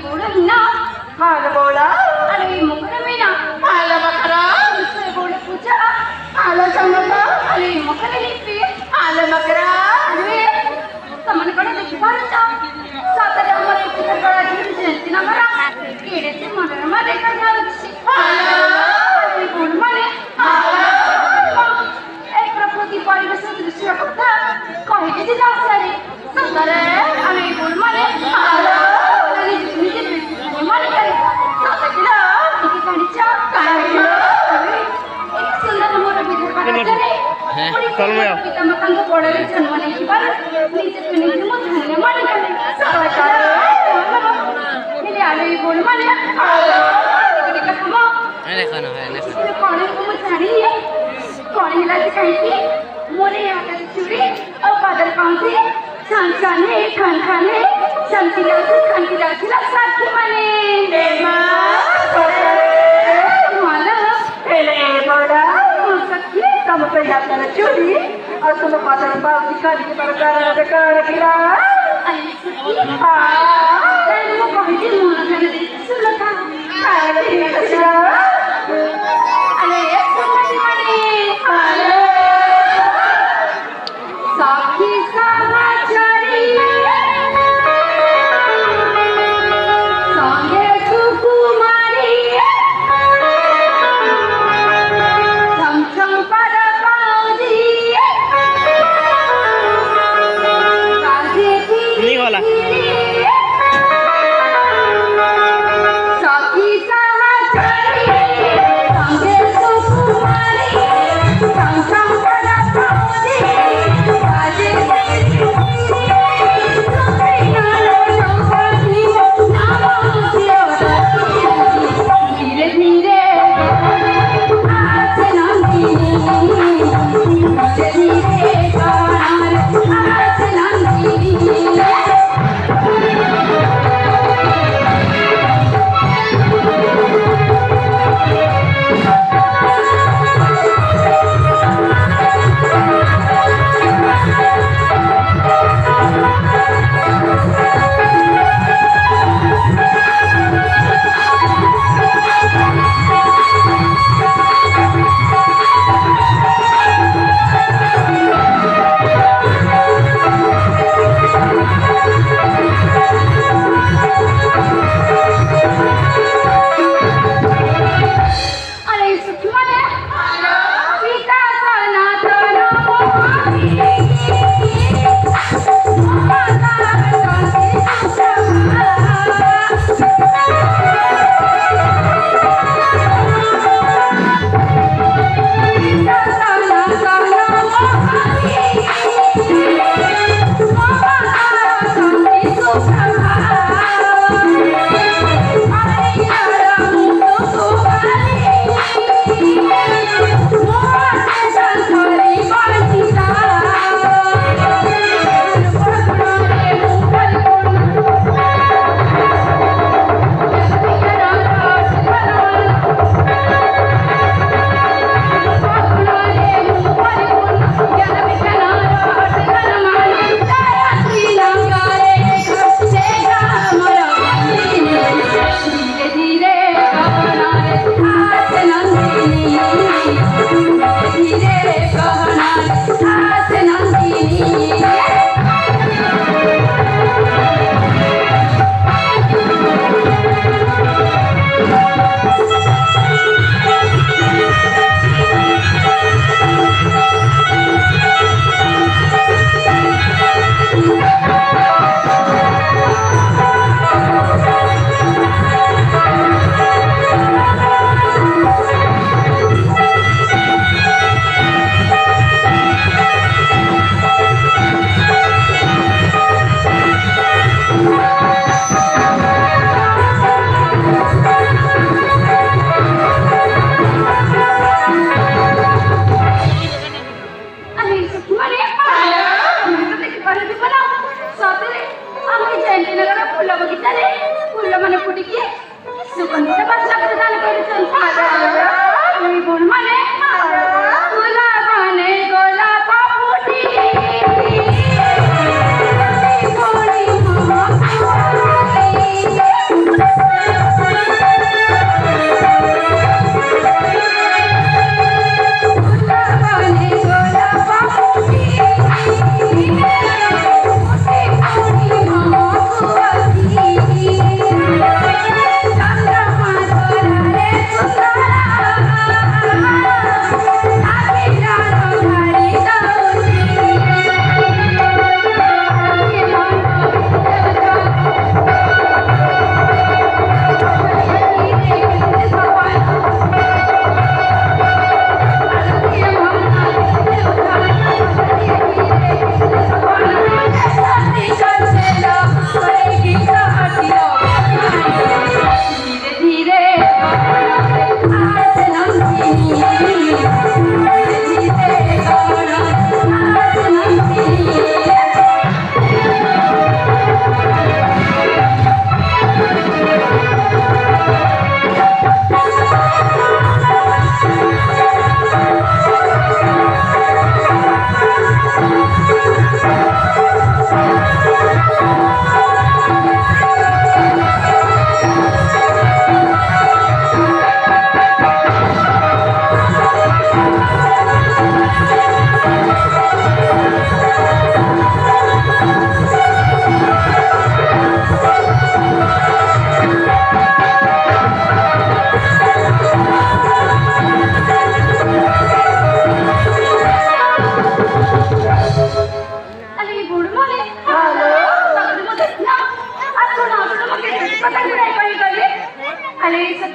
बुढ़ना हाल बोला अरे मुकरमीना हाल बकरा उसे बोल पूछा हाल चमका अरे मुकरलीपी हाल मकरा अरे तमन कड़े देखि पारुचा सातरे अमर इतने बड़ा झील जयंती ना करा केड़े से मनोरमा देखा जाउछि अरे बोल माने ए प्रकृति परिवेश दृश्य कथा कहि दे जासरे सुंदर अरे बोल माने अरे निजे माने करे सातकिला की कणिचा काहिलो एक सुंदर मोर विदर्भ करे चल मैं आओ। पिता मकान को पड़े जन्म नहीं पर नीचे पे नीचे मत धरने मान कर मेरे आले बोल माने टिकट का हम है देखो कौन को मत जानी है कौन हिला दिखाई मोरे आकर चूड़ी और बादल कौन सी संसाने खाने शांति राखी साथी माने देमा माला हेले बोला kamu kelihatan curi, aku lepaskan bagi kali perkara kira. Saya mau kahit mo na ganun sulat ha. Alayas kumasi mani. Sakhi samachari. Sange sukumari. Cham pada pauji. नहीं होला साथी सहचरी संगे सुकुमारी संसम पदा pauji आजे धीरे धीरे आसे नंदिनी धीरे धीरे आसे नंदिनी अरे सुखी माने सीता सरना तनो माता शांति सीता सरना तनो फुल बगीचा फुल मान फुटिकी सुगंधित बास्ना